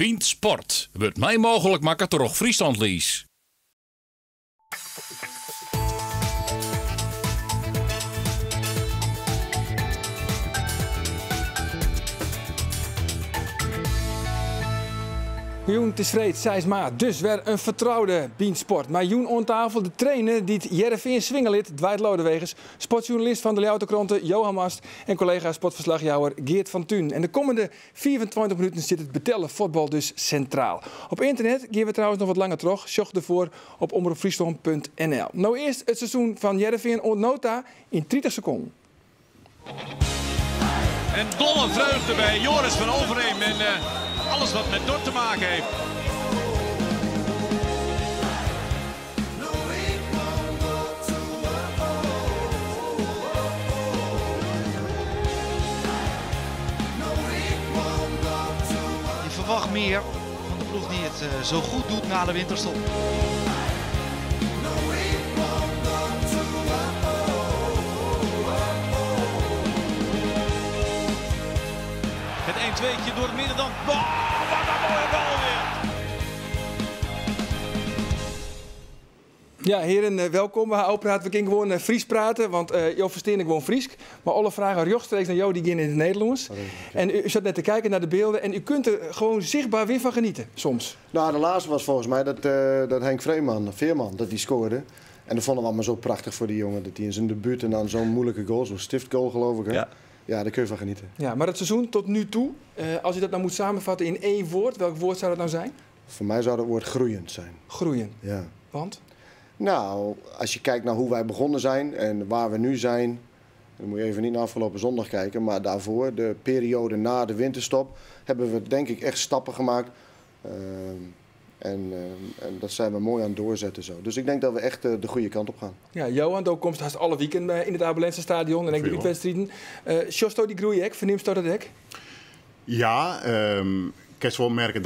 Bient Sport wordt mij mogelijk maken door Friesland Lies. Joen, het is vreed, 6 maart, dus weer een vertrouwde Bient Sport. Maar Joen aan tafel, de trainer die het Jereveen Swingelid, Dwight Lodewegers, sportjournalist van de Ljouwerterkranten Johan Mast en collega sportverslagjouwer Geert van Thun. En de komende 24 minuten zit het betellen voetbal dus centraal. Op internet gaan we trouwens nog wat langer terug. Zocht ervoor op omroepfriesland.nl. Nou eerst het seizoen van Jereveen ontnota in 30 seconden. En dolle vreugde bij Joris van Overheem en alles wat met Dort te maken heeft. Je verwacht meer van de ploeg die het zo goed doet na de winterstop. Het 1-2'tje door het midden dan. Wat een mooie bal weer. Ja, heren, welkom. We gaan praten. We kunnen gewoon Fries praten, want jou verstaan ik gewoon Fries. Maar alle vragen rechtstreeks naar jou, die gaan in het Nederlands. En u zat net te kijken naar de beelden en u kunt er gewoon zichtbaar weer van genieten, soms. Nou, de laatste was volgens mij dat Henk Veerman, dat die scoorde. En dat vonden we allemaal zo prachtig voor die jongen. Dat hij in zijn debuut en dan zo'n moeilijke goal, zo'n stiftgoal geloof ik. Hè? Ja, daar kun je van genieten. Ja, maar het seizoen tot nu toe, als je dat nou moet samenvatten in 1 woord, welk woord zou dat nou zijn? Voor mij zou dat woord groeiend zijn. Groeien. Ja. Want? Nou, als je kijkt naar hoe wij begonnen zijn en waar we nu zijn, dan moet je even niet naar afgelopen zondag kijken, maar daarvoor, de periode na de winterstop, hebben we denk ik echt stappen gemaakt. En dat zijn we mooi aan het doorzetten zo. Dus ik denk dat we echt de goede kant op gaan. Ja, Johan, daar komt haast alle weekend in het Abelense stadion en ik de uitwedstrijden. Sjosto die groei ik, verneemt dat het ik? Ja, ik kan wel merken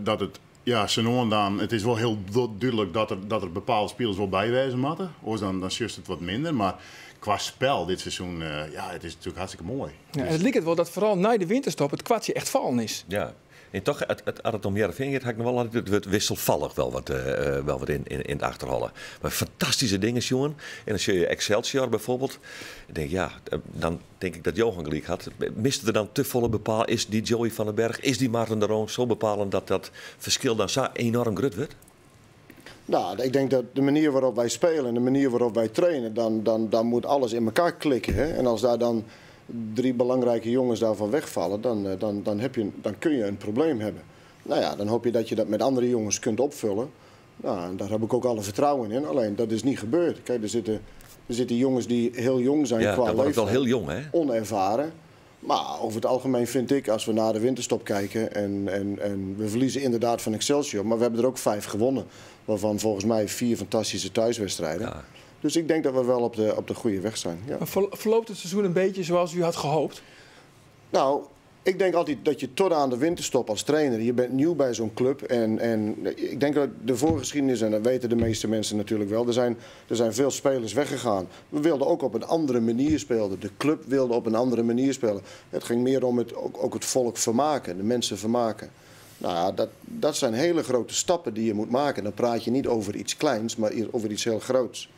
dat het ja, dan, het is wel heel duidelijk dat er bepaalde spelers wel bijwezen moeten. Of dan just het wat minder, maar qua spel dit seizoen, ja, het is natuurlijk hartstikke mooi. Ja, en het lijkt het wel dat vooral na de winterstop het kwartje echt vallen is. Ja. En toch, als het om Jereveen gaat, heb ik nog wel het wisselvallig wel wat in het achterholen. Maar fantastische dingen, jongen. En als je Excelsior bijvoorbeeld, dan denk ik dat Johan gelijk had. Miste er dan te volle bepaal? Is die Joey van den Berg, is die Maarten de Roon zo bepalend dat dat verschil dan zo enorm groot wordt? Nou, ik denk dat de manier waarop wij spelen en de manier waarop wij trainen, dan moet alles in elkaar klikken. Hè? En als daar dan 3 belangrijke jongens daarvan wegvallen, dan kun je een probleem hebben. Nou ja, dan hoop je dat je dat met andere jongens kunt opvullen. Nou, en daar heb ik ook alle vertrouwen in. Alleen, dat is niet gebeurd. Kijk, er zitten jongens die heel jong zijn qua leeftijd. Ja, wel heel jong, hè? Onervaren. Maar over het algemeen vind ik, als we naar de winterstop kijken en we verliezen inderdaad van Excelsior, maar we hebben er ook 5 gewonnen. Waarvan volgens mij 4 fantastische thuiswedstrijden. Ja. Dus ik denk dat we wel op de goede weg zijn. Ja. Maar verloopt het seizoen een beetje zoals u had gehoopt? Nou, ik denk altijd dat je tot aan de winterstop als trainer, je bent nieuw bij zo'n club. En ik denk dat de voorgeschiedenis, en dat weten de meeste mensen natuurlijk wel, er zijn veel spelers weggegaan. We wilden ook op een andere manier spelen. De club wilde op een andere manier spelen. Het ging meer om ook het volk vermaken, de mensen vermaken. Nou ja, dat zijn hele grote stappen die je moet maken. Dan praat je niet over iets kleins, maar over iets heel groots.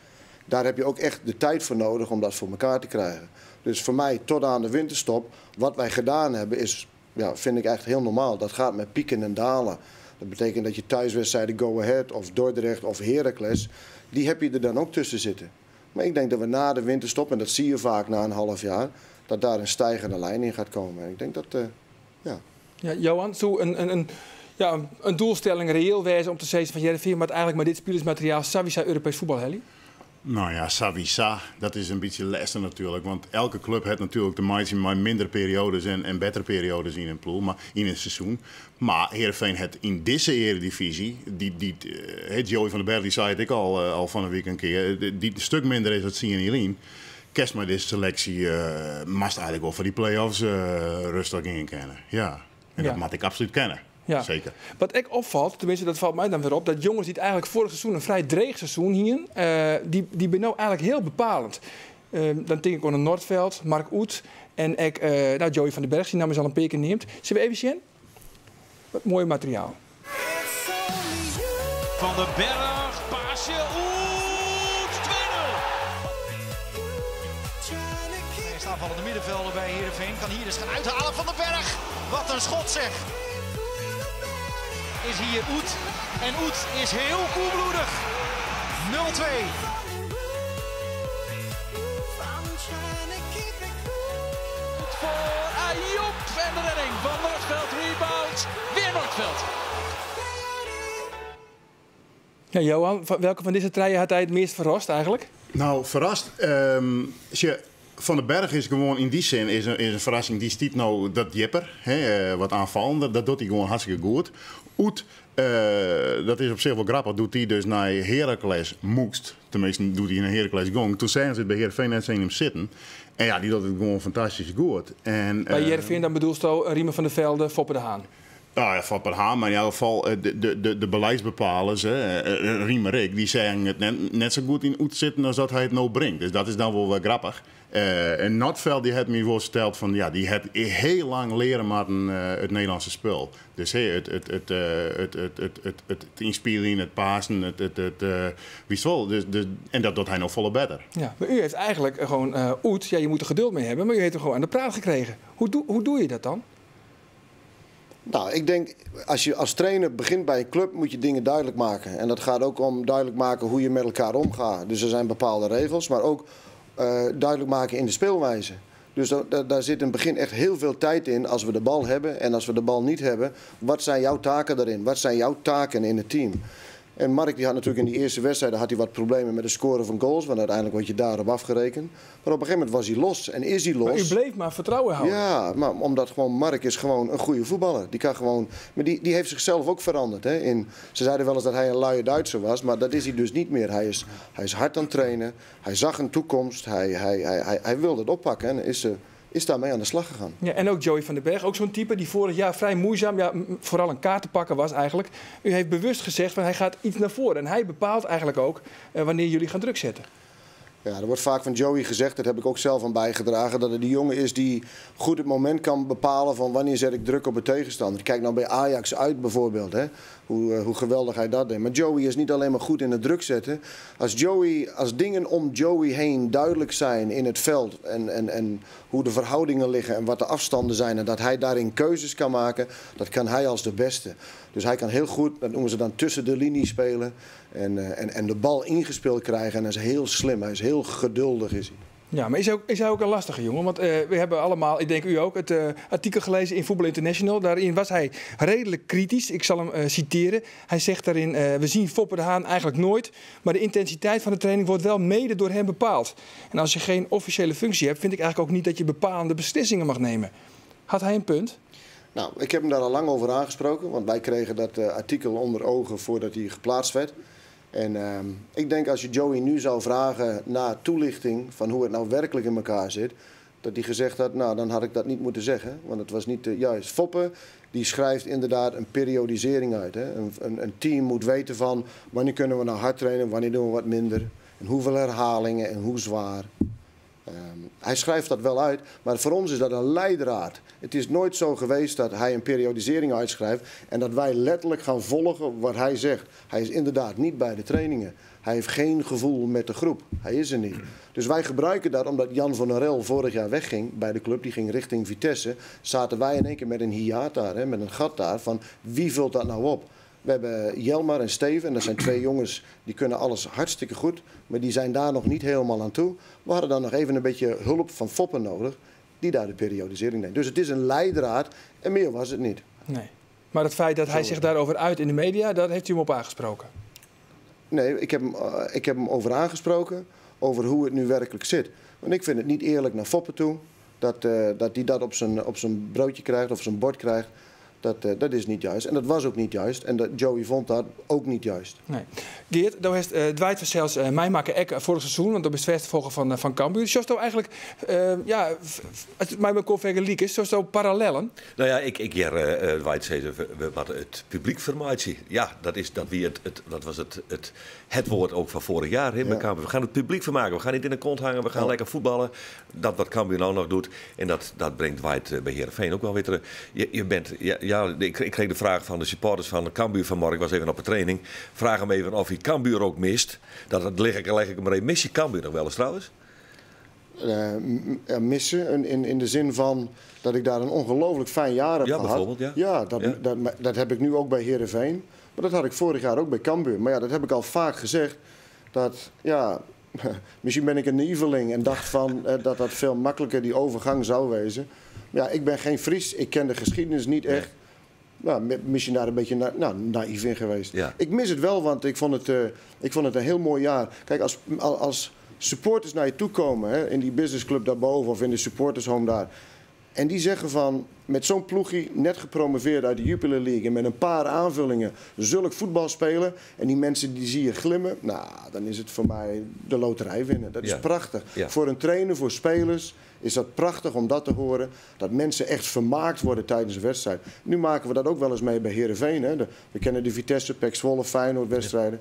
Daar heb je ook echt de tijd voor nodig om dat voor elkaar te krijgen. Dus voor mij, tot aan de winterstop, wat wij gedaan hebben, is, ja, vind ik echt heel normaal. Dat gaat met pieken en dalen. Dat betekent dat je thuiswedstrijden Go Ahead of Dordrecht of Heracles, die heb je er dan ook tussen zitten. Maar ik denk dat we na de winterstop, en dat zie je vaak na een half jaar, dat daar een stijgende lijn in gaat komen. En ik denk dat, ja. Ja, Johan, zo een doelstelling reëel wezen om te zeggen van Jereveen, maar eigenlijk met dit spelersmateriaal Savisa Europees voetbal, Helly? Nou ja, Savisa, dat is een beetje lessen natuurlijk. Want elke club heeft natuurlijk de maar minder periodes en betere periodes in een ploeg, maar in een seizoen. Maar Heerenveen heeft in deze eredivisie, Joey van den Berg die zei het ik al van een week een keer, die een stuk minder is dan Sien kerst maar deze selectie mast eigenlijk wel voor die play-offs rustig in kennen. Ja, en dat moet ik absoluut kennen. Ja. Zeker. Wat ik opvalt, tenminste dat valt mij dan weer op, dat jongens die het eigenlijk vorig seizoen een vrij dreig seizoen hingen, die ben nou eigenlijk heel bepalend. Dan denk ik aan Noordveld, Mark Oet en Joey van den Berg, die namens al een paar keer neemt. Zullen we even zien? Wat mooi materiaal. Van den Berg, paasje, Oet, 2-0. Eerst aanvallende middenvelder bij Heerenveen. Kan hier dus gaan uithalen van den Berg. Wat een schot zeg. Is hier Oet. En Oet is heel koelbloedig. 0-2. Voor Ayoub en de redding van Noordveld. Rebound, weer Noordveld. Ja, Johan, welke van deze treien had hij het meest verrast eigenlijk? Nou, verrast. Van den Berg is gewoon in die zin is een verrassing. Die stiet nou dat jipper, wat aanvallender. Dat doet hij gewoon hartstikke goed. Oet, dat is op zich wel grappig. Doet hij dus naar Heracles moest. Tenminste, doet hij naar Heracles gong. Toen zijn ze bij Heerenveen net zien hem zitten. En ja, die doet het gewoon fantastisch goed. En, bij Heerenveen dan bedoelst je Riemen van der Velde, Foppe de Haan. Nou ja, Foppe de Haan, maar in elk geval de beleidsbepalers, Riemerik, die zeggen het net zo goed in Oet zitten als dat hij het nou brengt. Dus dat is dan wel grappig. En Noordveld die had me voorgesteld van ja, die had heel lang leren maken het Nederlandse spel. Dus het inspelen, het pasen, wie wel. En dat doet hij nog volle beter. Ja, maar u heeft eigenlijk gewoon Oet, ja, je moet er geduld mee hebben, maar u heeft hem gewoon aan de praat gekregen. Hoe doe je dat dan? Nou, ik denk, als je als trainer begint bij een club, moet je dingen duidelijk maken. En dat gaat ook om duidelijk maken hoe je met elkaar omgaat. Dus er zijn bepaalde regels, maar ook duidelijk maken in de speelwijze. Dus daar zit in het begin echt heel veel tijd in als we de bal hebben. En als we de bal niet hebben, wat zijn jouw taken daarin? Wat zijn jouw taken in het team? En Mark die had natuurlijk in die eerste wedstrijden had hij wat problemen met het scoren van goals. Want uiteindelijk word je daarop afgerekend. Maar op een gegeven moment was hij los en is hij los. Maar u bleef maar vertrouwen houden. Ja, maar omdat gewoon Mark is gewoon een goede voetballer. Die kan gewoon, maar die heeft zichzelf ook veranderd. Hè. Ze zeiden wel eens dat hij een luie Duitser was. Maar dat is hij dus niet meer. Hij is hard aan het trainen. Hij zag een toekomst. Hij wilde het oppakken. En is daarmee aan de slag gegaan. Ja, en ook Joey van den Berg, ook zo'n type die vorig jaar vrij moeizaam, ja, vooral een kaart te pakken was eigenlijk. U heeft bewust gezegd van hij gaat iets naar voren. En hij bepaalt eigenlijk ook wanneer jullie gaan druk zetten. Ja, er wordt vaak van Joey gezegd, dat heb ik ook zelf aan bijgedragen, dat het die jongen is die goed het moment kan bepalen van wanneer zet ik druk op de tegenstander. Kijk nou bij Ajax uit bijvoorbeeld, hè? Hoe geweldig hij dat deed. Maar Joey is niet alleen maar goed in het druk zetten. Als dingen om Joey heen duidelijk zijn in het veld en hoe de verhoudingen liggen en wat de afstanden zijn en dat hij daarin keuzes kan maken, dat kan hij als de beste. Dus hij kan heel goed, dat noemen ze dan tussen de linie spelen en de bal ingespeeld krijgen. En hij is heel slim, hij is heel geduldig is hij. Ja, maar is hij ook een lastige jongen? Want we hebben allemaal, ik denk u ook, het artikel gelezen in Voetbal International. Daarin was hij redelijk kritisch. Ik zal hem citeren. Hij zegt daarin, we zien Foppe de Haan eigenlijk nooit. Maar de intensiteit van de training wordt wel mede door hem bepaald. En als je geen officiële functie hebt, vind ik eigenlijk ook niet dat je bepalende beslissingen mag nemen. Had hij een punt? Nou, ik heb hem daar al lang over aangesproken. Want wij kregen dat artikel onder ogen voordat hij geplaatst werd. En ik denk als je Joey nu zou vragen naar toelichting van hoe het nou werkelijk in elkaar zit, dat hij gezegd had, nou dan had ik dat niet moeten zeggen, want het was niet juist. Foppe die schrijft inderdaad een periodisering uit. Hè? Een team moet weten van wanneer kunnen we nou hard trainen, wanneer doen we wat minder, en hoeveel herhalingen en hoe zwaar. Hij schrijft dat wel uit, maar voor ons is dat een leidraad. Het is nooit zo geweest dat hij een periodisering uitschrijft en dat wij letterlijk gaan volgen wat hij zegt. Hij is inderdaad niet bij de trainingen. Hij heeft geen gevoel met de groep. Hij is er niet. Dus wij gebruiken dat omdat Jan van der Rel vorig jaar wegging bij de club. Die ging richting Vitesse. Zaten wij in één keer met een hiaat daar, hè, met een gat daar van wie vult dat nou op? We hebben Jelmar en Steven, en dat zijn twee jongens die kunnen alles hartstikke goed. Maar die zijn daar nog niet helemaal aan toe. We hadden dan nog even een beetje hulp van Foppe nodig, die daar de periodisering deed. Dus het is een leidraad en meer was het niet. Nee. Maar het feit dat hij zich daarover uit in de media, daar heeft u hem op aangesproken? Nee, ik heb hem over aangesproken, over hoe het nu werkelijk zit. Want ik vind het niet eerlijk naar Foppe toe, dat hij dat op zijn broodje krijgt of zijn bord krijgt. Dat is niet juist. En dat was ook niet juist. En Joey vond dat ook niet juist. Nee. Geert, dat heeft Dwight zelfs mij maken vorig seizoen, want dat is het volgen van Cambuur. Zo is het eigenlijk, als het mij met Koffega Liek is, zo is het parallellen. Nou ja, ik Dwight zei wat het publiek formatie. Ja, dat was het woord ook van vorig jaar in bij Cambuur. We gaan het publiek vermaken. We gaan niet in de kont hangen. We gaan lekker voetballen. Dat wat Cambuur nou nog doet. En dat brengt Dwight bij Heerenveen ook wel weer terug. Je ik kreeg de vraag van de supporters van Cambuur vanmorgen. Ik was even op een training. Vraag hem even of hij Cambuur ook mist. Dat leg ik hem maar even. Mis je Cambuur nog wel eens trouwens? Missen in de zin van dat ik daar een ongelooflijk fijn jaar heb gehad. Bijvoorbeeld, Dat heb ik nu ook bij Heerenveen. Maar dat had ik vorig jaar ook bij Cambuur. Maar ja, dat heb ik al vaak gezegd. Dat, ja, misschien ben ik een naïveling en dacht van dat veel makkelijker die overgang zou wezen. Ja, ik ben geen Fries. Ik ken de geschiedenis niet echt. Nou, misschien daar een beetje naïef in geweest. Ja. Ik mis het wel, want ik vond het een heel mooi jaar. Kijk, als supporters naar je toe komen, hè, in die businessclub daarboven of in de supportershome daar. En die zeggen van, met zo'n ploegie, net gepromoveerd uit de Jupiler League en met een paar aanvullingen, zulk voetbal spelen. En die mensen die zie je glimmen, nou, dan is het voor mij de loterij winnen. Dat is prachtig. Ja. Voor een trainer, voor spelers, is dat prachtig om dat te horen. Dat mensen echt vermaakt worden tijdens een wedstrijd. Nu maken we dat ook wel eens mee bij Heerenveen. Hè. We kennen de Vitesse, PEC Zwolle, Feyenoord wedstrijden.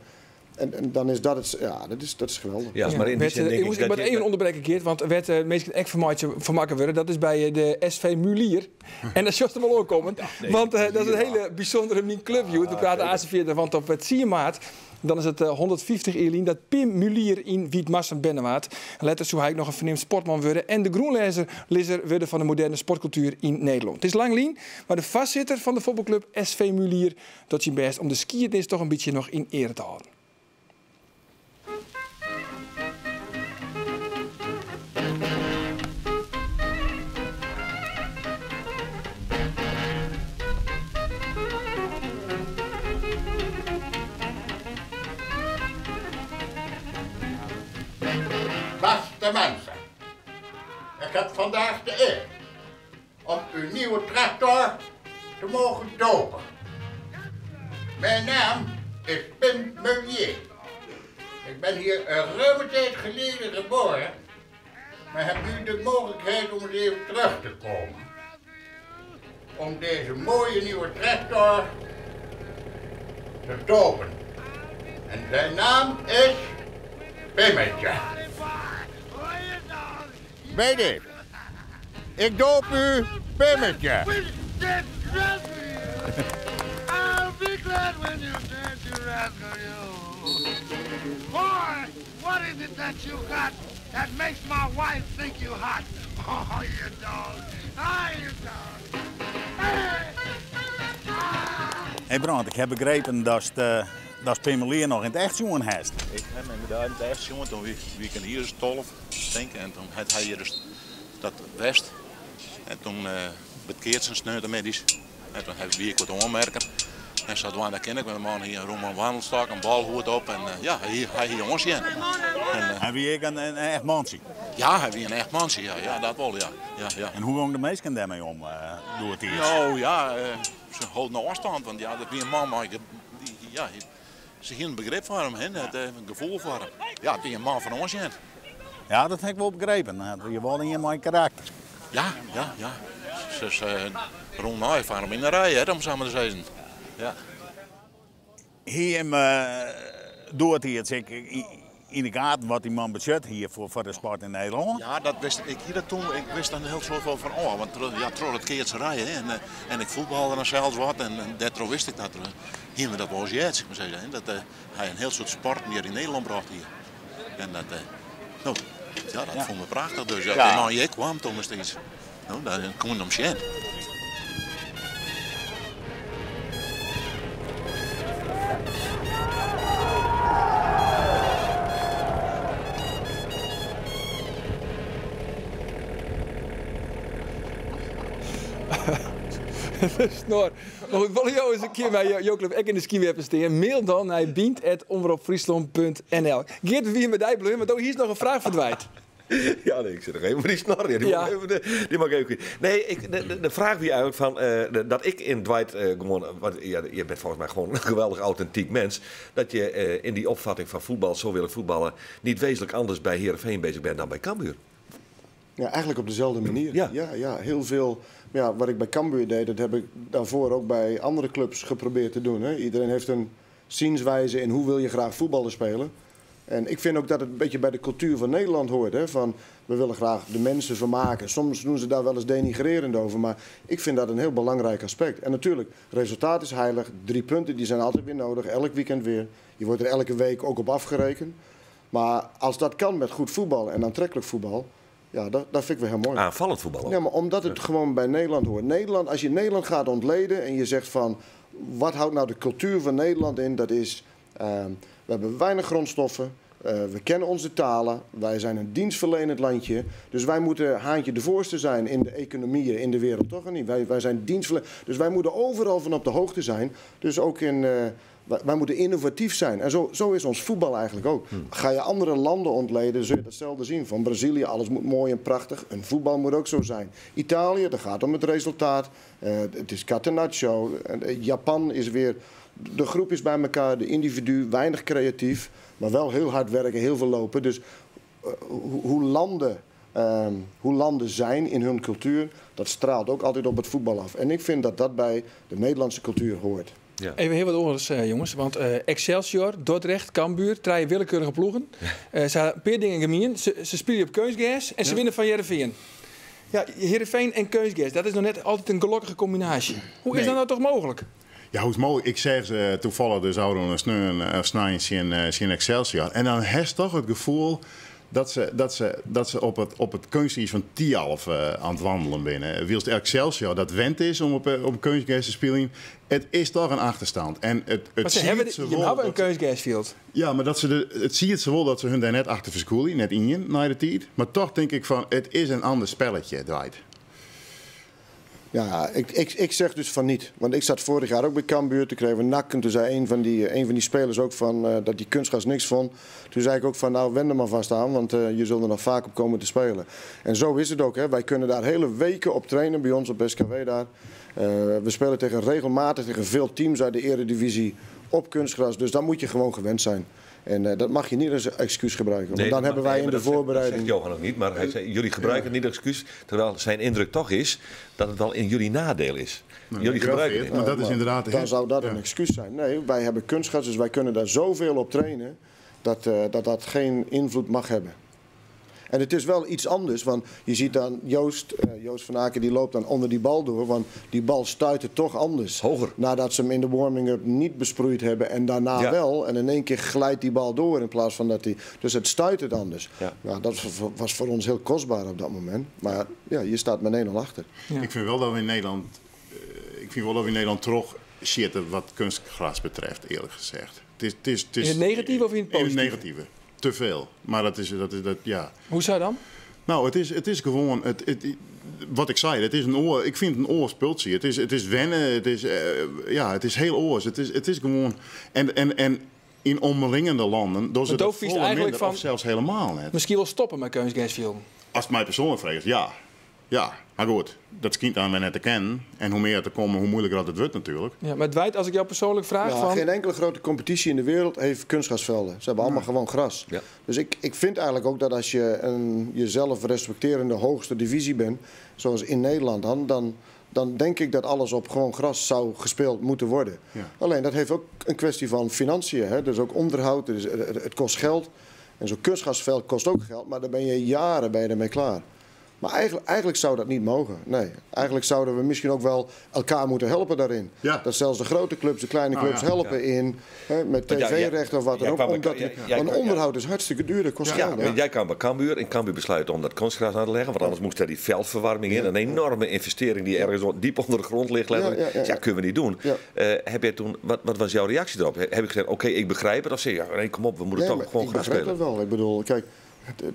En dan is dat het. Ja, dat is geweldig. Ja, maar in die zin denk ik moet even onderbreken, Geert, want er werd meestal echt vermaken worden. Dat is bij de SV Mulier. En dat is er wel ook komen. Want dat is een hele bijzondere club. We praten AC4 want op het 4 maart. Dan is het 150 Elien dat Pim Mulier in Wietmassen Bennewaard. Letter zo hij nog een verneemd sportman worden. En de groenlezer worden van de moderne sportcultuur in Nederland. Het is lang lien, maar de vastzitter van de voetbalclub SV Mulier doet zijn best om de skierdienst toch een beetje nog in ere te houden. Beste mensen, ik heb vandaag de eer om uw nieuwe tractor te mogen dopen. Mijn naam is Pim Mulier. Ik ben hier een ruime tijd geleden geboren, maar heb nu de mogelijkheid om eens even terug te komen. Om deze mooie nieuwe tractor te dopen. En zijn naam is Pimmetje. Baby, ik doop u Pimmetje. I'll be glad when you turn to rascal you. Boy, what is it that you got that makes my wife think you hot? Oh, you dog. Ah, you dog. Hey Brand, ik heb begrepen dat Pim Mulier nog in het echt jongen heeft. Ik heb inderdaad in het echt jongen, toen wie kan hier eens 12 denken en toen had hij hier dus dat west. En toen bekeert zijn sneude medisch. En toen heb ik wat aanmerken. En zo daar ken ik met een man hier een Roman wandelstak, een balhoed op en hij hier ons in. Heb je een echt mansje? Ja, hij wie een echt mansje, ja, dat wel, ja. En hoe gaan de meesten daarmee om door het eerst? Nou ja, ze houden nou afstand, want ja, dat wie een man, maar ze heeft een begrip voor hem, een gevoel voor hem. Ja, die een man van ons in. Ja, dat heb ik wel begrepen. Je woont in je mooi karakter. Ja. Dus rond nou van hem in de rij, hè, om samen te zeggen. Ja. Hier doet hij het zeker in de gaten wat die man budget hier voor de sport in Nederland. Ja, dat wist ik hier toen. Ik wist dan heel soort van want trots het keertje rijden en ik voetbalde dan zelfs wat en daardoor wist ik dat hier met dat was iets, dat hij een heel soort sport hier in Nederland bracht hier. En dat, dat vond me prachtig. Dus ja, ik kwam toen steeds. Nou, dan kon je hem zien. Snor. Maar goed, wil jou eens een keer bij jouw club in de skiwerpen steken? Mail dan naar bient@omroepfriesland.nl. Geert, wie met die blum, maar hier is nog een vraag verdwijnt. Ja, nee, ik zit nog even voor die snor. Die mag ik even. Nee, de vraag wie eigenlijk van dat ik in Dwight gewoon, want je bent volgens mij gewoon een geweldig authentiek mens, dat je in die opvatting van voetbal, zo wil ik voetballen, niet wezenlijk anders bij Heerenveen bezig bent dan bij Cambuur. Ja, eigenlijk op dezelfde manier. Ja, heel veel. Ja, wat ik bij Cambuur deed, dat heb ik daarvoor ook bij andere clubs geprobeerd te doen. Hè. Iedereen heeft een zienswijze in hoe wil je graag voetballen spelen. En ik vind ook dat het een beetje bij de cultuur van Nederland hoort. Hè? Van, we willen graag de mensen vermaken. Soms doen ze daar wel eens denigrerend over. Maar ik vind dat een heel belangrijk aspect. En natuurlijk, resultaat is heilig. 3 punten, die zijn altijd weer nodig. Elk weekend weer. Je wordt er elke week ook op afgerekend. Maar als dat kan met goed voetbal en aantrekkelijk voetbal... Ja, dat vind ik wel heel mooi. Aanvallend voetbal ook. Ja, maar omdat het gewoon bij Nederland hoort. Nederland, als je Nederland gaat ontleden en je zegt van... Wat houdt nou de cultuur van Nederland in? Dat is, we hebben weinig grondstoffen. We kennen onze talen. Wij zijn een dienstverlenend landje. Dus wij moeten haantje de voorste zijn in de economieën in de wereld. Toch niet? Wij zijn dienstverlenend. Dus wij moeten overal van op de hoogte zijn. Dus ook in... Wij moeten innovatief zijn. En zo is ons voetbal eigenlijk ook. Ga je andere landen ontleden, zul je datzelfde zien. Van Brazilië, alles moet mooi en prachtig. En voetbal moet ook zo zijn. Italië, dat gaat om het resultaat. Het is catenaccio. Japan is weer... De groep is bij elkaar, de individu, weinig creatief. Maar wel heel hard werken, heel veel lopen. Dus hoe landen zijn in hun cultuur... dat straalt ook altijd op het voetbal af. En ik vind dat dat bij de Nederlandse cultuur hoort. Ja. Even heel wat oorlogs, jongens. Want Excelsior, Dordrecht, Cambuur, 3 willekeurige ploegen. Ze hebben een paar dingen gemeen. Ze spelen op kunstgas en ze winnen van Heerenveen. Ja, Heerenveen en kunstgas, dat is nog net altijd een gelukkige combinatie. Hoe is dat nou toch mogelijk? Ja, hoe is het mogelijk? Ik zeg toevallig dus zouden een snijden in Excelsior. En dan heb je toch het gevoel... Dat ze op het kunstgras van Tialf aan het wandelen binnen. Wilst Excelsior dat wend is om op kunstgras te spelen, het is toch een achterstand. En maar ze hebben een kunstgasveld. Ja, maar het zie je wel dat ze hun daar net achter verschoelen, net in je, na de tijd. Maar toch denk ik van, het is een ander spelletje draait. Ja, ik zeg dus van niet. Want ik zat vorig jaar ook bij Cambuur. Toen kregen we nak. En toen zei een van die spelers ook van, dat die kunstgras niks vond. Toen zei ik ook van, nou wend er maar vast aan. Want je zult er nog vaak op komen te spelen. En zo is het ook. Hè. Wij kunnen daar hele weken op trainen bij ons op SKW daar. We spelen regelmatig tegen veel teams uit de eredivisie op kunstgras. Dus dan moet je gewoon gewend zijn. En dat mag je niet als excuus gebruiken. Want dan hebben wij in de voorbereiding... Dat zegt Johan ook niet, maar hij zei, jullie gebruiken het niet als excuus. Terwijl zijn indruk toch is dat het wel in jullie nadeel is. Nou, jullie gebruiken het niet. Maar dat is inderdaad... Dan zou dat een excuus zijn. Nee, wij hebben kunstgras, dus wij kunnen daar zoveel op trainen... dat geen invloed mag hebben. En het is wel iets anders, want je ziet dan Joost van Aken die loopt dan onder die bal door. Want die bal stuitte toch anders. Hoger. Nadat ze hem in de warming-up niet besproeid hebben en daarna wel. En in één keer glijdt die bal door in plaats van dat hij... Dus het stuit het anders. Ja. Nou, dat was voor ons heel kostbaar op dat moment. Maar ja, je staat met 1-0 achter. Ja. Ik vind wel dat we in Nederland toch zitten wat kunstgras betreft, eerlijk gezegd. Het is in het negatieve of in het positieve? In het negatieve. Te veel. Maar dat is ja. Hoe zou dan? Nou, het is gewoon... wat ik zei, ik vind het een oorspultje. Het is wennen, het is heel oors. Het is gewoon... En in omringende landen... Door ze dat eigenlijk van, of zelfs helemaal net. Misschien wel stoppen met kunstgasveld. Als het mij persoonlijk vraagt, ja. Ja, maar goed, dat schiet aan net te kennen. En hoe meer te komen, hoe moeilijker dat het wordt natuurlijk. Ja, maar Dwight, als ik jou persoonlijk vraag... Ja, van... Geen enkele grote competitie in de wereld heeft kunstgrasvelden. Ze hebben allemaal gewoon gras. Ja. Dus ik vind eigenlijk ook dat als je een jezelf respecterende hoogste divisie bent... zoals in Nederland dan denk ik dat alles op gewoon gras zou gespeeld moeten worden. Ja. Alleen dat heeft ook een kwestie van financiën. Hè? Dus ook onderhoud, dus het kost geld. En zo'n kunstgrasveld kost ook geld, maar dan ben je jaren ermee klaar. Maar eigenlijk zou dat niet mogen. Nee, eigenlijk zouden we misschien ook wel elkaar moeten helpen daarin. Ja. Dat zelfs de grote clubs, de kleine clubs helpen in met tv-rechten of wat dan ook. Omdat onderhoud is hartstikke duur, dat kost geld. Ja. Jij kan bij Cambuur in Cambuur besluiten om dat kunstgras aan te leggen. Want anders moest er die veldverwarming in. Een enorme investering die ergens diep onder de grond ligt. Ja, kunnen we niet doen. Ja. Heb jij toen, wat was jouw reactie erop? Heb ik gezegd, oké, ik begrijp het? Of zeg je, nee, kom op, we moeten toch gewoon gaan spelen? Ik begrijp het wel. Ik bedoel, kijk...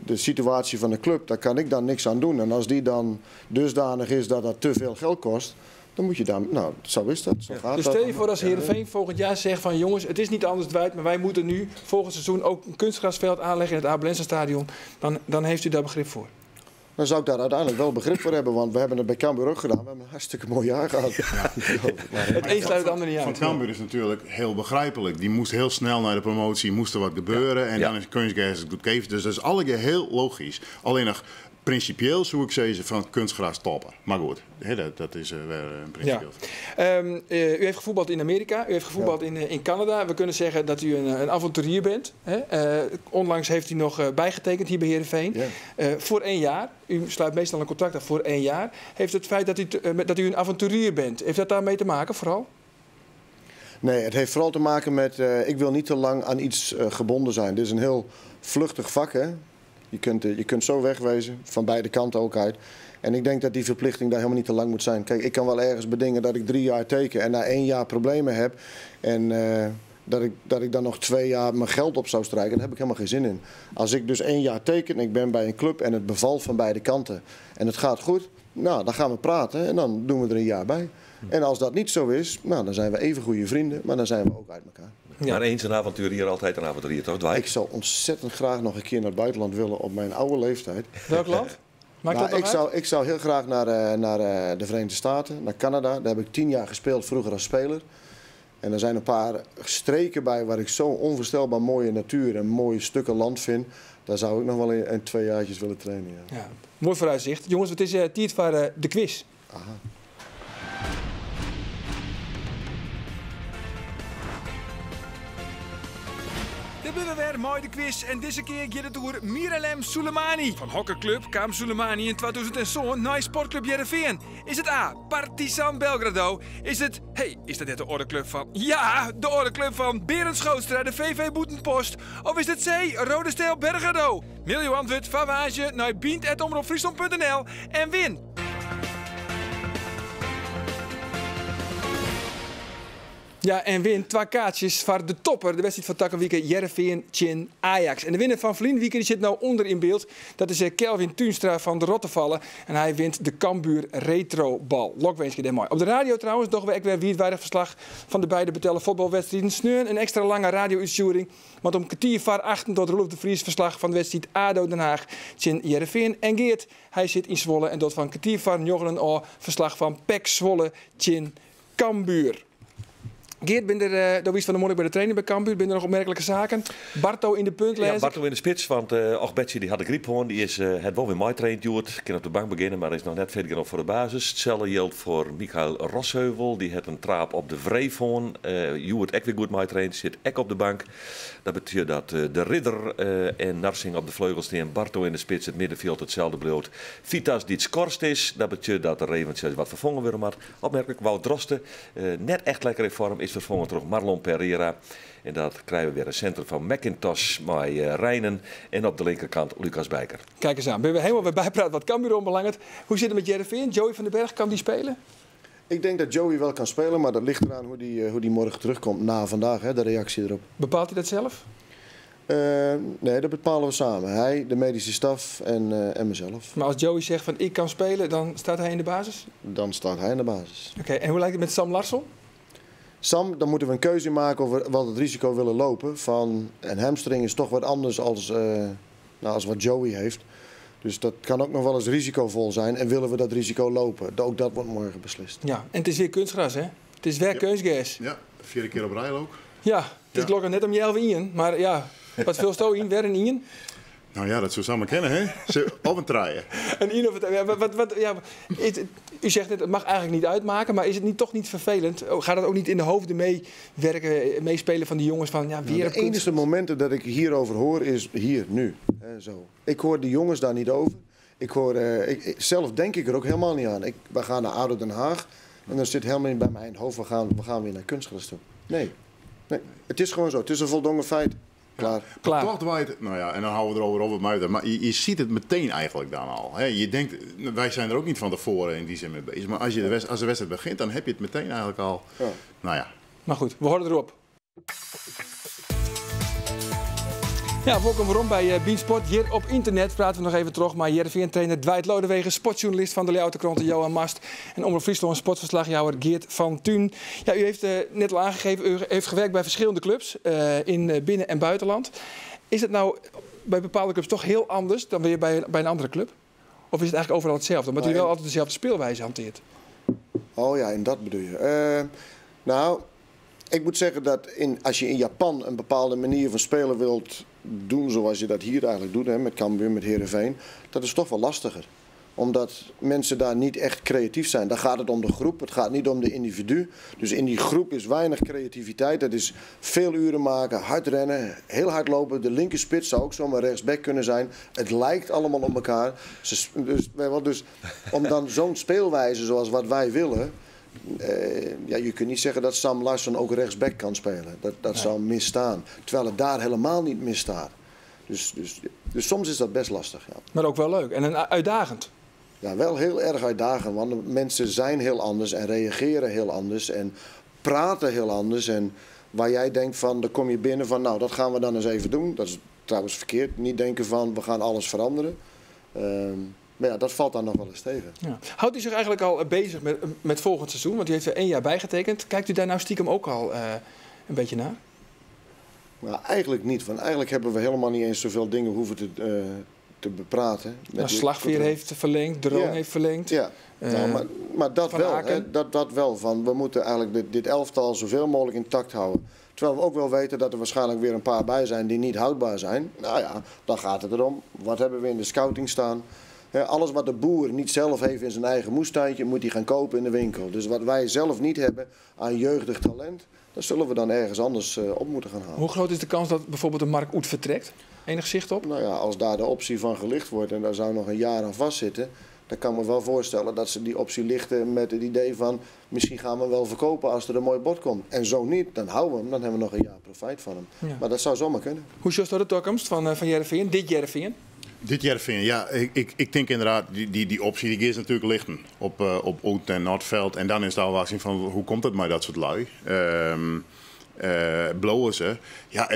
De situatie van de club, daar kan ik dan niks aan doen. En als die dan dusdanig is dat dat te veel geld kost, dan moet je dan... Nou, zo is dat. Zo gaat dus stel je voor als Heerenveen volgend jaar zegt van... jongens, het is niet anders Dwight, maar wij moeten nu volgend seizoen ook een kunstgrasveld aanleggen in het Abelense stadion. Dan heeft u daar begrip voor. Dan zou ik daar uiteindelijk wel begrip voor hebben, want we hebben het bij Cambuur ook gedaan. We hebben een hartstikke mooi jaar gehad. Het een sluit het ander niet uit. Van Cambuur is natuurlijk heel begrijpelijk. Die moest heel snel naar de promotie, moest er wat gebeuren. En dan is kunstgras het goed geven. Dus dat is allemaal heel logisch. Alleen nog principieel zou ik zeggen van kunstgras stoppen. Maar goed, dat is weer een principieel. Ja. U heeft gevoetbald in Amerika, u heeft gevoetbald in Canada. We kunnen zeggen dat u een avonturier bent. Hè? Onlangs heeft u nog bijgetekend hier bij Heerenveen. Ja. Voor 1 jaar. U sluit meestal een contract af voor 1 jaar. Heeft het feit dat u een avonturier bent, heeft dat daarmee te maken vooral? Nee, het heeft vooral te maken met, ik wil niet te lang aan iets gebonden zijn. Dit is een heel vluchtig vak, hè. Je kunt zo wegwezen, van beide kanten ook uit. En ik denk dat die verplichting daar helemaal niet te lang moet zijn. Kijk, ik kan wel ergens bedingen dat ik 3 jaar teken en na 1 jaar problemen heb. En dat ik dan nog 2 jaar mijn geld op zou strijken, daar heb ik helemaal geen zin in. Als ik dus 1 jaar teken en ik ben bij een club en het bevalt van beide kanten en het gaat goed, nou, dan gaan we praten en dan doen we er 1 jaar bij. En als dat niet zo is, nou, dan zijn we even goede vrienden, maar dan zijn we ook uit elkaar. Ja. Maar eens een avonturier, altijd een avonturier, toch? Dwight? Ik zou ontzettend graag nog een keer naar het buitenland willen op mijn oude leeftijd. Welk land? Ik zou heel graag naar de Verenigde Staten, naar Canada. Daar heb ik 10 jaar gespeeld, vroeger als speler. En er zijn een paar streken bij waar ik zo onvoorstelbaar mooie natuur en mooie stukken land vind. Daar zou ik nog wel 2 jaartjes willen trainen. Ja. Ja, mooi vooruitzicht. Jongens, het is tijd voor de quiz. Aha. Dit hebben we weer, mooi de quiz. En deze keer gaat het over Miralem Soleimani. Van hockeyclub kwam Soleimani in 2007 naar Sportclub Heerenveen. Is het A, Partizan Belgrado? Is het, is dat net de oorclub van... Ja, de oorclub van Berend Schootstra, de VV Boetenpost. Of is het C, Rode Stijl Bergado? Mail je antwoord van Waasje naar bient@omroepfriesland.nl en win. Ja, en win 2 kaartjes voor de topper. De wedstrijd van Takkenwieke, Heerenveen, Chin, Ajax. En de winnaar van Vlienwieke die zit nou onder in beeld. Dat is Kelvin Tuinstra van de Rottevallen. En hij wint de Cambuur Retrobal. Lokweensje dit mooi. Op de radio trouwens, toch weer weer wierdwaardig verslag van de beide betellen voetbalwedstrijden. Sneur een extra lange radio-uitsturing. Want om 7:45 tot Rolf de Vries verslag van de wedstrijd ADO Den Haag, Chin, Heerenveen. En Geert, hij zit in Zwolle. En dat van 7:45 verslag van PEC Zwolle, Chin, Cambuur. Geert, ben er Dovies van der Monnik bij de trainer bij Cambuur? Ben er nog opmerkelijke zaken? Barto in de punt lezen? Ja, Barto in de spits, want Betje die had de griep gewoon. Die is het wel weer mooi traind. Kan op de bank beginnen, maar is nog net verder genoeg voor de basis. Hetzelfde geldt voor Michael Rosheuvel. Die heeft een traap op de Vreefhoorn. Joert ook weer goed mooi traind, zit ook op de bank. Dat betekent dat de Ridder en Narsing op de vleugels staan. Barto in de spits, het middenveld hetzelfde bloot. Vitas die het skorst is. Dat betekent dat de Ravens wat vervangen worden. Maar opmerkelijk, Wout Drosten, net echt lekker in vorm, is vervangen door Marlon Pereira. En dat krijgen we weer een centrum van McIntosh, met Rijnen. En op de linkerkant Lucas Bijker. Kijk eens aan, ben we helemaal weer bijpraten wat Cambuur onbelangrijk. Hoe zit het met Heerenveen? Joey van den Berg, kan die spelen? Ik denk dat Joey wel kan spelen, maar dat ligt eraan hoe die morgen terugkomt na vandaag, hè, de reactie erop. Bepaalt hij dat zelf? Nee, dat bepalen we samen. Hij, de medische staf en mezelf. Maar als Joey zegt van ik kan spelen, dan staat hij in de basis? Dan staat hij in de basis. Oké, en hoe lijkt het met Sam Larsson? Sam, dan moeten we een keuze maken of we wat het risico willen lopen. Een hamstring is toch wat anders als wat Joey heeft. Dus dat kan ook nog wel eens risicovol zijn. En willen we dat risico lopen? Ook dat wordt morgen beslist. Ja, en het is weer kunstgras, hè? Het is weer kunstgras. Ja, 4e keer op rij ook. Ja, het is net om je 11 in. Maar ja, wat veel sto in? Weer een in? Nou ja, dat zou samen kennen, hè? Op een traaien. Een in of het... U zegt net, het mag eigenlijk niet uitmaken, maar is het toch niet vervelend? Gaat het ook niet in de hoofden meespelen van die jongens van ja, weer? De enige momenten dat ik hierover hoor is hier, nu. Zo. Ik hoor die jongens daar niet over. Zelf denk ik er ook helemaal niet aan. We gaan naar ADO Den Haag en dan zit helemaal niet bij mijn hoofd. We gaan weer naar kunstgras toe. Nee, het is gewoon zo. Het is een voldongen feit. Klaar. Toch Dwight, nou ja, en dan houden we erover over. Maar je ziet het meteen eigenlijk dan al. Hè? Je denkt, wij zijn er ook niet van tevoren in die zin mee bezig. Maar als de wedstrijd begint, dan heb je het meteen eigenlijk al. Ja. Nou ja. Maar goed, we horen erop. Ja, welkom waarom bij Beansport. Hier op internet praten we nog even terug. Maar Heerenveen-trainer Dwight Lodewegen, sportjournalist van de Leeuwardenkranten Johan Mast en Omroep Friesland sportverslagjouwer Geert van Thun. Ja, u heeft net al aangegeven, u heeft gewerkt bij verschillende clubs in binnen- en buitenland. Is het nou bij bepaalde clubs toch heel anders dan weer bij een andere club? Of is het eigenlijk overal hetzelfde? Omdat u wel altijd dezelfde speelwijze hanteert. Oh ja, en dat bedoel je. Nou, ik moet zeggen dat als je in Japan een bepaalde manier van spelen wilt doen zoals je dat hier eigenlijk doet, hè, met Cambuur, met Heerenveen, dat is toch wel lastiger. Omdat mensen daar niet echt creatief zijn. Dan gaat het om de groep, het gaat niet om de individu. Dus in die groep is weinig creativiteit. Dat is veel uren maken, hard rennen, heel hard lopen. De linkerspits zou ook zomaar rechtsback kunnen zijn. Het lijkt allemaal op elkaar. Dus om dan zo'n speelwijze zoals wat wij willen... je kunt niet zeggen dat Sam Larsson ook rechtsback kan spelen. Dat zou misstaan. Terwijl het daar helemaal niet misstaat. Dus soms is dat best lastig. Ja. Maar ook wel leuk en uitdagend. Ja, wel heel erg uitdagend. Want de mensen zijn heel anders en reageren heel anders. En praten heel anders. En waar jij denkt van, dan kom je binnen van, nou dat gaan we dan eens even doen. Dat is trouwens verkeerd. Niet denken van, we gaan alles veranderen. Maar ja, dat valt dan nog wel eens tegen. Ja. Houdt u zich eigenlijk al bezig met volgend seizoen? Want u heeft er 1 jaar bijgetekend. Kijkt u daar nou stiekem ook al een beetje naar? Nou, eigenlijk niet. Want eigenlijk hebben we helemaal niet eens zoveel dingen hoeven te bepraten. Slagveer heeft verlengd, Droon heeft verlengd. Ja, maar dat wel. Hè, dat wel. Van, we moeten eigenlijk dit elftal zoveel mogelijk intact houden. Terwijl we ook wel weten dat er waarschijnlijk weer een paar bij zijn die niet houdbaar zijn. Nou ja, dan gaat het erom. Wat hebben we in de scouting staan? Ja, alles wat de boer niet zelf heeft in zijn eigen moestuintje, moet hij gaan kopen in de winkel. Dus wat wij zelf niet hebben aan jeugdig talent, dat zullen we dan ergens anders op moeten gaan halen. Hoe groot is de kans dat bijvoorbeeld een Mark Oet vertrekt? Enig zicht op? Nou ja, als daar de optie van gelicht wordt en daar zou nog een jaar aan vastzitten, dan kan ik me wel voorstellen dat ze die optie lichten met het idee van misschien gaan we wel verkopen als er een mooi bod komt. En zo niet, dan houden we hem, dan hebben we nog een jaar profijt van hem. Ja. Maar dat zou zomaar kunnen. Hoe is de toekomst van Heerenveen, dit Heerenveen? Dit jaar vind ja, ik denk inderdaad, die optie die is natuurlijk lichten op Oet en Noordveld. En dan is de afwachting van hoe komt het maar dat soort lui. Blowen ze. Ja,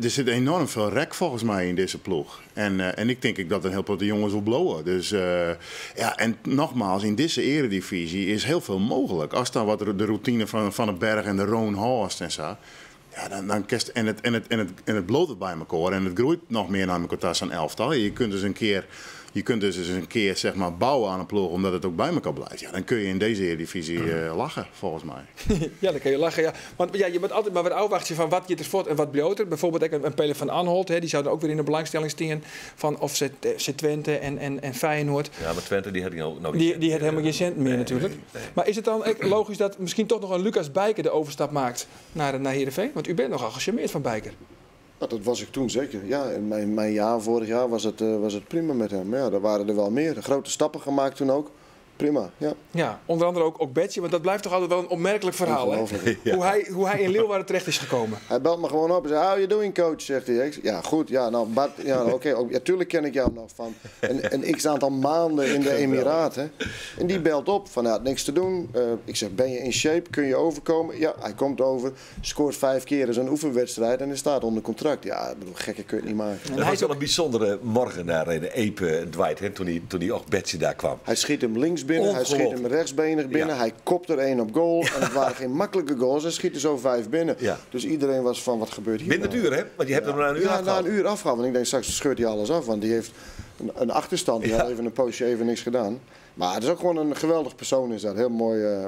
er zit enorm veel rek volgens mij in deze ploeg. En ik denk dat een heel veel de jongens wil blowen. Dus en nogmaals, in deze eredivisie is heel veel mogelijk. Als dan wat de routine van het Berg en de Roon Horst en zo. Ja, dan kerst, en het bloot het bij elkaar en het groeit nog meer naar elkaar als een elftal. Je kunt dus een keer zeg maar bouwen aan een ploeg omdat het ook bij elkaar blijft. Ja, dan kun je in deze Eredivisie lachen, volgens mij. Ja, dan kun je lachen, ja. Want ja, je moet altijd maar wat afwachten van wat je ervoor en wat bloter. Bijvoorbeeld een Pele van Anholt, die zouden ook weer in de belangstelling staan van of ze Twente en Feyenoord. Ja, maar Twente die had die had helemaal geen cent meer natuurlijk. Nee. Maar is het dan logisch dat misschien toch nog een Lucas Bijker de overstap maakt naar Heerenveen? Want u bent nogal gecharmeerd van Bijker. Nou, dat was ik toen zeker. Ja, in mijn jaar, vorig jaar, was het prima met hem. Ja, er waren er wel meer. Grote stappen gemaakt toen ook. Prima, ja. Ja, onder andere ook Betje, want dat blijft toch altijd wel een opmerkelijk verhaal, hè? Ja. Hoe hij in Leeuwarden terecht is gekomen. Hij belt me gewoon op en zegt, how you doing, coach? Zegt hij. Ja, goed, ja, nou, Bart, ja, oké. Ja, tuurlijk ken ik jou nog van een x-aantal maanden in de Emiraten. En die belt op van, ja, niks te doen. Ik zeg, ben je in shape? Kun je overkomen? Ja, hij komt over, scoort 5 keer in zo'n oefenwedstrijd en hij staat onder contract. Ja, ik bedoel, gekker kun je het niet maken. En hij was wel een bijzondere morgen daar in de Epe, Dwight, hè, toen hij ook Betje daar kwam. Hij schiet hem links binnen, hij schiet hem rechtsbenig binnen, hij kopt er 1 op goal. En het waren geen makkelijke goals, hij schiet er zo 5 binnen. Ja. Dus iedereen was van, wat gebeurt hier? Binnen het uur, hè? Want je hebt hem na een uur afgehaald. Ja, na een uur afgehaald. Want ik denk, straks scheurt hij alles af, want die heeft een achterstand. Die had even een poosje even niks gedaan. Maar het is ook gewoon een geweldig persoon, is dat. Heel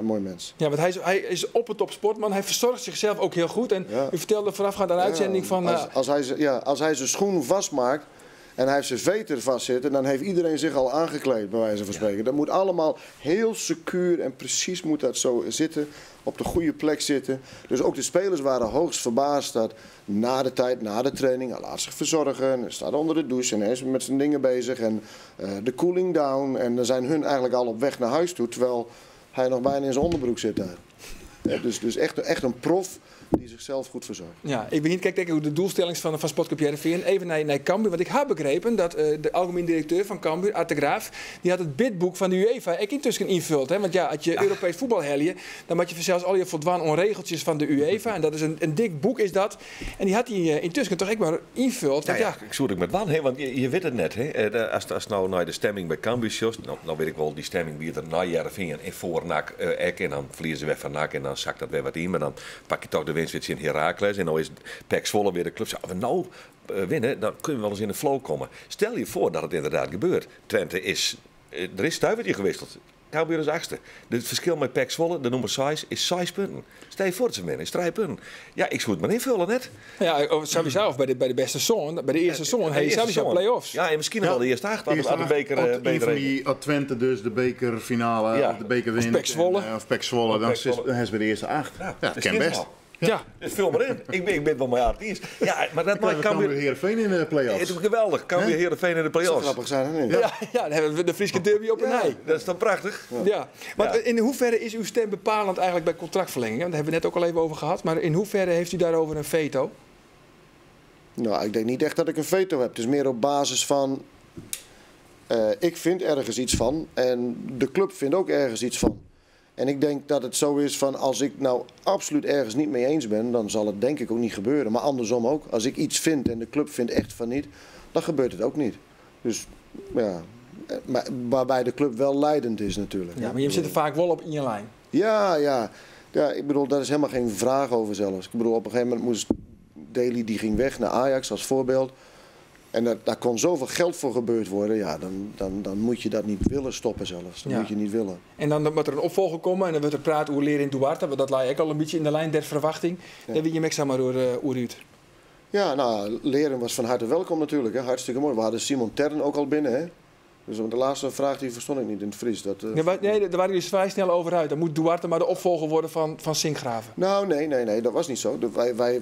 mooi mens. Ja, want hij is op het top sportman. Hij verzorgt zichzelf ook heel goed. En u vertelde voorafgaand aan de uitzending van... Als hij zijn schoen vastmaakt en hij heeft zijn veter vastzitten, dan heeft iedereen zich al aangekleed, bij wijze van spreken. Dat moet allemaal heel secuur en precies moet dat zo zitten, op de goede plek zitten. Dus ook de spelers waren hoogst verbaasd dat na de training, hij laat zich verzorgen, hij staat onder de douche en hij is met zijn dingen bezig en de cooling down. En dan zijn hun eigenlijk al op weg naar huis toe, terwijl hij nog bijna in zijn onderbroek zit daar. Dus echt een prof die zichzelf goed verzorgt. Ja, ik ben niet kijken hoe de doelstelling is van Sportclub Heerenveen. Even naar Cambuur. Want ik heb begrepen dat de algemeen directeur van Cambuur, Art de Graaf, die had het bidboek van de UEFA ook intussen invult. Hè? Want ja, als je Europees voetbal helje, dan moet je zelfs al je voldwan onregeltjes van de UEFA. En dat is een dik boek is dat. En die had hij intussen toch ook maar invult. Ja, ik zoek het met wan, hè? Want je weet het net. Hè? Als nou naar de stemming bij Cambuur, nou weet ik wel, die stemming wie er na Heerenveen en voor NAC en dan verliezen ze weg van NAC en dan zakt dat weer wat in. Maar dan pak je toch de winst in Heracles en nou is PEC Zwolle weer de club. Als we nou winnen, dan kunnen we wel eens in de flow komen. Stel je voor dat het inderdaad gebeurt. Twente er is stuivertje gewisseld. Cambuur is 8e. Het verschil met PEC Zwolle, de nummer 6, is 6 punten. Stel je voor, ze winnen, is 3 punten. Ja, ik zou het maar invullen net. Ja, sowieso, of bij de beste zoon, bij de eerste zoon, hij is sowieso play-offs. Ja, en misschien wel de eerste 8 aan de beker. Als Twente dus de bekerfinale, of de beker wint. Of PEC Zwolle. Dan hebben ze de eerste 8. Ja, dat kan best. Ja, dus vul maar in. Ik ben wel mijn hart eerst. Ja, maar dat maakt Cambuur Heerenveen in de play-offs. Het is geweldig. Cambuur Heerenveen in de play-offs. Dat grappig zijn er niet. Ja, dan hebben we de Frieske derby op een hei. Dat is dan prachtig. Ja. Maar in hoeverre is uw stem bepalend eigenlijk bij contractverlengingen? Daar hebben we net ook al even over gehad. Maar in hoeverre heeft u daarover een veto? Nou, ik denk niet echt dat ik een veto heb. Het is meer op basis van... ik vind ergens iets van en de club vindt ook ergens iets van. En ik denk dat het zo is van als ik nou absoluut ergens niet mee eens ben, dan zal het denk ik ook niet gebeuren. Maar andersom ook. Als ik iets vind en de club vindt echt van niet, dan gebeurt het ook niet. Dus ja, maar waarbij de club wel leidend is natuurlijk. Ja, maar je zit er vaak wel op in je lijn. Ja, ik bedoel, daar is helemaal geen vraag over zelfs. Ik bedoel, op een gegeven moment moest Daly, die ging weg naar Ajax als voorbeeld. En daar kon zoveel geld voor gebeurd worden. Ja, dan moet je dat niet willen stoppen zelfs. Dat moet je niet willen. En dan moet er een opvolger komen en dan wordt er praten over leren in Duarte. Dat laat ik al een beetje in de lijn der verwachting. Ja. Dan wil je extra maar door uit. Ja, nou, leren was van harte welkom natuurlijk. Hè. Hartstikke mooi. We hadden Simon Tern ook al binnen. Hè. Dus de laatste vraag die verstond ik niet in het Fries. Nee, daar waren jullie vrij snel over uit. Dan moet Duarte maar de opvolger worden van Sinkgraven. Nou, nee, dat was niet zo.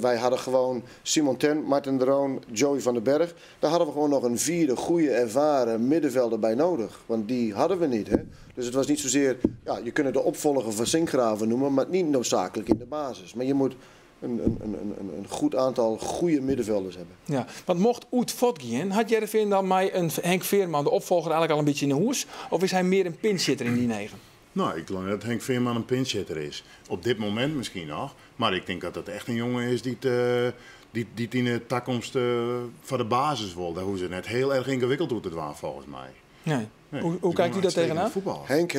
Wij hadden gewoon Simon Tern, Martin de Roon, Joey van den Berg. Daar hadden we gewoon nog een 4e goede, ervaren middenvelder bij nodig. Want die hadden we niet. Hè? Dus het was niet zozeer, ja, je kunt het de opvolger van Sinkgraven noemen, maar niet noodzakelijk in de basis. Maar je moet een goed aantal goede middenvelders hebben. Ja, want mocht Oet Vodgien, had Jervin dan mij een Henk Veerman, de opvolger, eigenlijk al een beetje in de hoes? Of is hij meer een pinchitter in die 9? Nou, ik denk dat Henk Veerman een pinchitter is. Op dit moment misschien nog. Maar ik denk dat dat echt een jongen is die in de toekomst voor de basis wil. Daar hoe ze net heel erg ingewikkeld doet het waren volgens mij. Nee. Hoe kijkt u daar tegenaan? Henk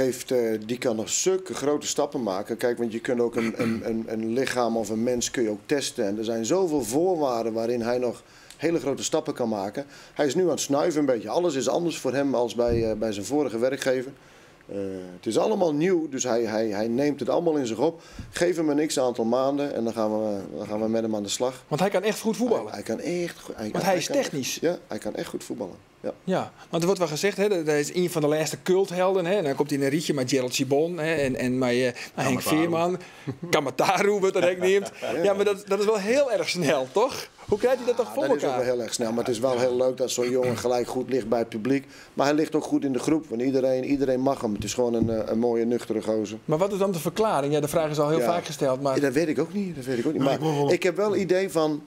die kan nog zulke grote stappen maken. Kijk, want je kunt ook een lichaam of een mens kun je ook testen. En er zijn zoveel voorwaarden waarin hij nog hele grote stappen kan maken. Hij is nu aan het snuiven een beetje. Alles is anders voor hem als bij zijn vorige werkgever. Het is allemaal nieuw, dus hij neemt het allemaal in zich op. Geef hem een x-aantal maanden en dan gaan we met hem aan de slag. Want hij kan echt goed voetballen. Hij kan echt goed. Want hij is technisch. Ja, hij kan echt goed voetballen. Ja, want er wordt wel gezegd, hè, dat is een van de laatste culthelden. Hè, en dan komt hij in een rietje met Gerald Sibon en met Henk Veerman. Kamataru wordt er ook neemt. Ja, maar dat is wel heel erg snel, toch? Hoe krijgt hij dat toch voor elkaar? Dat is ook wel heel erg snel, maar het is wel heel leuk dat zo'n jongen gelijk goed ligt bij het publiek. Maar hij ligt ook goed in de groep, want iedereen mag hem. Het is gewoon een mooie, nuchtere gozer. Maar wat is dan de verklaring? Ja, de vraag is al heel vaak gesteld. Maar... Ja, dat weet ik ook niet. Maar ik heb wel een idee van...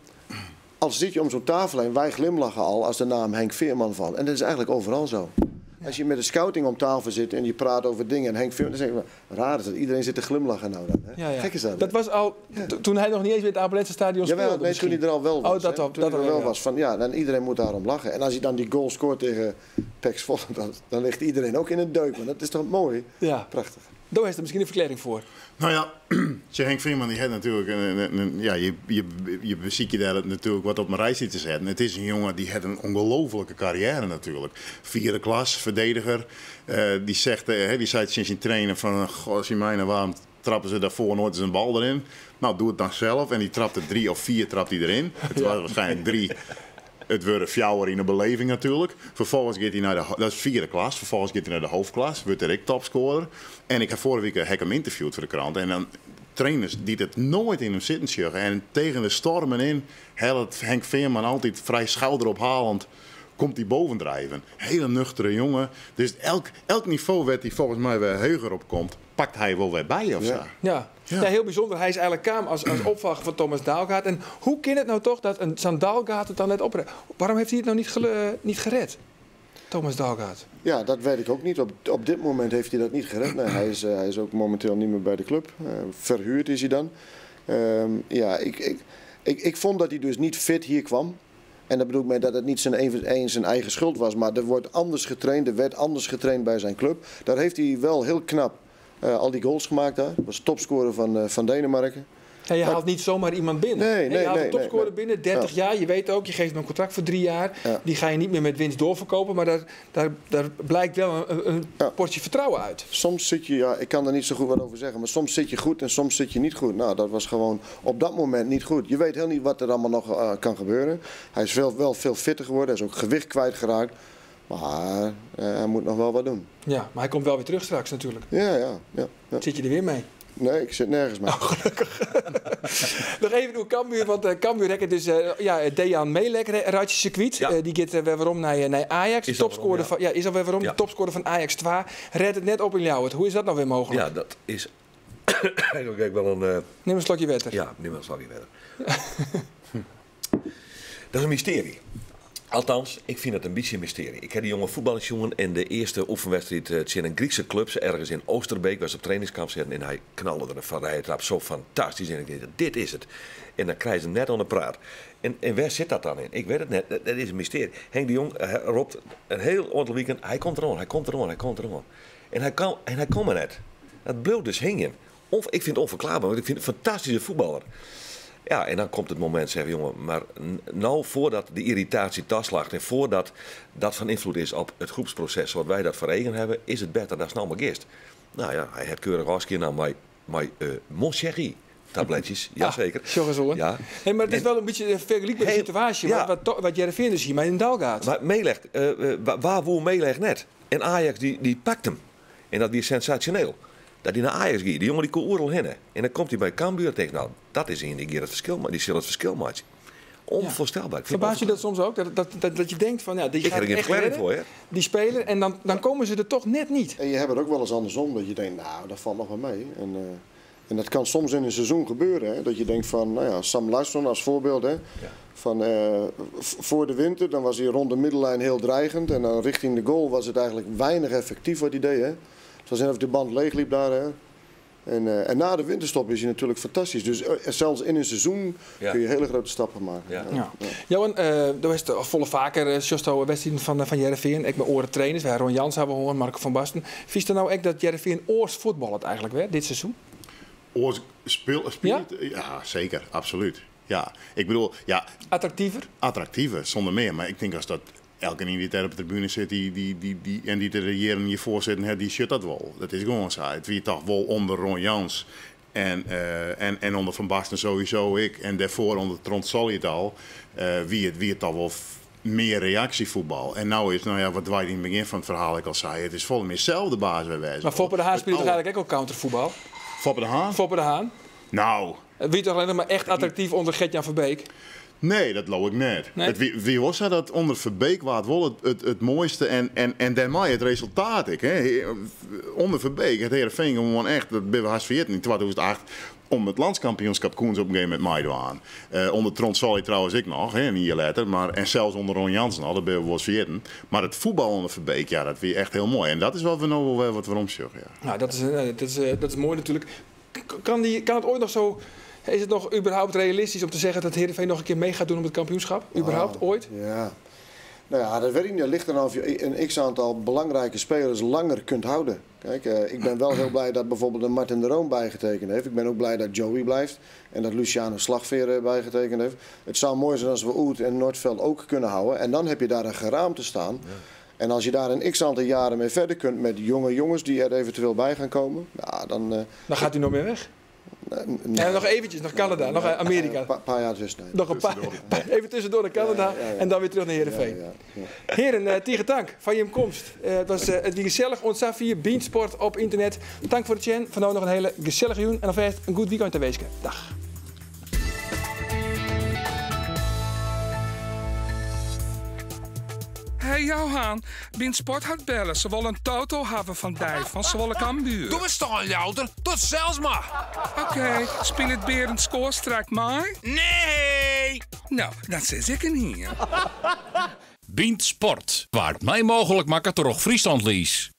Als zit je om zo'n tafel heen, wij glimlachen al als de naam Henk Veerman valt. En dat is eigenlijk overal zo. Ja. Als je met de scouting om tafel zit en je praat over dingen en Henk Veerman, dan zeg je, raar is dat iedereen zit te glimlachen nou dan. Hè? Ja. Gek is dat. Dat was al toen hij nog niet eens bij het Abelense stadion speelde. Jawel, nee, toen hij er al wel was. Toen hij er wel was. Van, ja, dan iedereen moet daarom lachen. En als hij dan die goal scoort tegen PEC Zwolle, dan ligt iedereen ook in een deuk. Maar dat is toch mooi? Ja. Prachtig. Daar is er misschien een verklaring voor. Nou ja, Henk Veerman die heeft natuurlijk je ziet je daar natuurlijk wat op mijn rij zit te zetten. Het is een jongen die heeft een ongelofelijke carrière natuurlijk. 4e klas, verdediger. Die zei sinds je trainen van, als je mij nou waarom trappen ze daarvoor nooit eens een bal erin. Nou, doe het dan zelf. En die trapte 3 of 4 trapt hij erin. Het was waarschijnlijk 3. Het wordt een fjouwer in de beleving natuurlijk. Vervolgens gaat hij naar dat is 4e klas. Vervolgens gaat hij naar de hoofdklas. Wordt er ik topscorer. En ik heb vorige week hem interviewd voor de krant. En dan trainers die het nooit in hem zitten sjuggen. En tegen de stormen in helpt Henk Veerman altijd vrij schouderophalend. Komt hij bovendrijven. Hele nuchtere jongen. Dus elk niveau waar hij volgens mij weer heuger op komt, pakt hij wel weer bij of zo. Ja, heel bijzonder. Hij is eigenlijk kwam als opvolger van Thomas Dalgaard. En hoe kan het nou toch dat zo'n Dalgaard het dan net opredt? Waarom heeft hij het nou niet gered? Thomas Dalgaard. Ja, dat weet ik ook niet. Op dit moment heeft hij dat niet gered. Nee, hij is ook momenteel niet meer bij de club. Verhuurd is hij dan. Ik vond dat hij dus niet fit hier kwam. En dat bedoel ik mee dat het niet zijn eigen schuld was. Maar er wordt anders getraind. Er werd anders getraind bij zijn club. Daar heeft hij wel heel knap al die goals gemaakt daar. Was topscorer van Denemarken. Ja, je haalt niet zomaar iemand binnen. Je haalt een topscorer binnen, 30 jaar. Je weet ook, je geeft hem een contract voor 3 jaar. Ja. Die ga je niet meer met winst doorverkopen. Maar daar blijkt wel een portie vertrouwen uit. Soms zit je, ik kan er niet zo goed wat over zeggen. Maar soms zit je goed en soms zit je niet goed. Nou, dat was gewoon op dat moment niet goed. Je weet heel niet wat er allemaal nog kan gebeuren. Hij is wel veel fitter geworden. Hij is ook gewicht kwijtgeraakt. Maar hij moet nog wel wat doen. Ja, maar hij komt wel weer terug straks natuurlijk. Ja. Zit je er weer mee? Nee, ik zit nergens mee. Oh, gelukkig. Nog even door Cambuur, want Cambuur rekken dus Dejan Melek, Ratje Circuit. Ja. Die gaat weer waarom naar Ajax. Is topscorer van, is alweer waarom. De topscorer van Ajax 2. Redt het net op in Ljouwert. Hoe is dat nou weer mogelijk? Ja, dat is eigenlijk wel een... Neem een slokje water. Ja, neem een slokje water. Dat is een mysterie. Althans, ik vind het een beetje een mysterie. Ik heb die jonge voetballersjongen in de eerste oefenwedstrijd tegen een Griekse club ergens in Oosterbeek was op trainingskamp zitten en hij knalde er een vrije trap zo fantastisch in. Ik dacht, dit is het. En dan krijgen ze net aan de praat. En waar zit dat dan in? Ik weet het net. Dat is een mysterie. Henk de Jong roept een heel ordelijk weekend. Hij komt erom. En hij komt er net. Dat bleef dus hingen. Ik vind het onverklaarbaar, want ik vind het een fantastische voetballer. Ja, en dan komt het moment, zeggen jongen, maar nou voordat de irritatie taslacht en voordat dat van invloed is op het groepsproces zoals wij dat verregen hebben, is het beter dat snel maar gist. Nou ja, hij heeft keurig afskeer naar mijn Mon Chéri tabletjes, jazeker. Ja. Hey, maar het is wel een beetje een vergelijkbare situatie, wat Jereveen dus hier maar in Dal gaat. Maar Meeleg, waar woe Meeleg net? En Ajax die pakt hem. En dat weer sensationeel. Dat hij naar Ajax gaat. Die jongen die kon oerl hinnen. En dan komt hij bij Cambuur tegen. Nou, dat is een die het verschil maakt. Die zal het verschil maken. Onvoorstelbaar. Verbaas je dat soms ook? Dat je denkt van, die gaat echt redden, voor, hè? die spelen. En dan komen ze er toch net niet. En je hebt het ook wel eens andersom. Dat je denkt, nou, dat valt nog wel mee. En dat kan soms in een seizoen gebeuren. Hè? Dat je denkt van, Sam Larsson als voorbeeld. Hè? Ja. Van, voor de winter, dan was hij rond de middellijn heel dreigend. En dan richting de goal was het eigenlijk weinig effectief wat hij deed. Hè? Het was net of de band leegliep daar. Hè? En na de winterstop is hij natuurlijk fantastisch. Dus zelfs in een seizoen kun je hele grote stappen maken. Ja. Johan, er was volle vaker Sjosto wedstrijden van Jereveen. Ik ben oren trainers. Wij Ron Jans hebben gehoord, Marco van Basten. Vies er nou echt dat Jereveen oors voetbal het eigenlijk werd dit seizoen? Oors speelt? Ja, zeker, absoluut. Ja, ik bedoel, attractiever? Attractiever, zonder meer. Maar ik denk als dat elke die daar op de tribune zit die er hier in je voorzitten, die shit dat wel. Dat is gewoon zo. Het wie toch wel onder Ron Jans en onder Van Basten sowieso ik. En daarvoor onder Trond Solital wie het toch wel meer reactievoetbal. En nou is, wat wij in het begin van het verhaal ik al zei, het is volgens mij hetzelfde basis. Maar Foppe de Haan speelt toch eigenlijk ook al countervoetbal? Foppe de Haan? Foppe de Haan. Nou. Wie toch alleen nog maar echt attractief onder Gert-Jan Verbeek? Nee, dat geloof ik niet. Nee? Wie was dat onder Verbeek was wel het mooiste en daarmee het resultaat. Onder Verbeek, het Heerenveen gewoon echt, dat ben we haast vergeten in 2008, om het landskampioenschap Koens op een gegeven moment mee te gaan. Onder Trond Solly trouwens ik nog, een jaar later, en zelfs onder Ron Jansen al, dat ben we wel eens vergeten. Maar het voetbal onder Verbeek, dat weer echt heel mooi. En dat is wat we nou wel wat we omzoeken. Nou, dat is mooi natuurlijk. Kan het ooit nog zo... Is het nog überhaupt realistisch om te zeggen dat Heerenveen nog een keer mee gaat doen op het kampioenschap? Überhaupt, ooit? Ja. Nou ja, dat weet ik niet. Dat ligt er of je een x-aantal belangrijke spelers langer kunt houden. Kijk, ik ben wel heel blij dat bijvoorbeeld een Martin de Roon bijgetekend heeft. Ik ben ook blij dat Joey blijft. En dat Luciano Slagveer bijgetekend heeft. Het zou mooi zijn als we Oud en Noordveld ook kunnen houden. En dan heb je daar een geraamte staan. Ja. En als je daar een x-aantal jaren mee verder kunt met jonge jongens die er eventueel bij gaan komen. Nou, dan gaat u nog meer weg. Nee, nog eventjes, nog Canada, nog Amerika. Een paar jaar tussen. Nog een paar, even tussendoor naar Canada en dan weer terug naar Heerenveen. Heren, tegen dank van je komst. Het was het wie gezellig, ons Safir, Beansport op internet. Dank voor het chen. Vandaag nog een hele gezellige joen en alvast een goed weekend te wezen. Dag. Hey Johan, Beansport had bellen. Ze willen een toto hebben van Dijk van Zwolle Cambuur. Doe maar staan, Jouter. Tot zelfs maar. Oké, speel het Berend Skoorstrijk maar? Nee! Nou, dat zit ik er niet. Beansport, waar het mij mogelijk maakt door Friesland lies.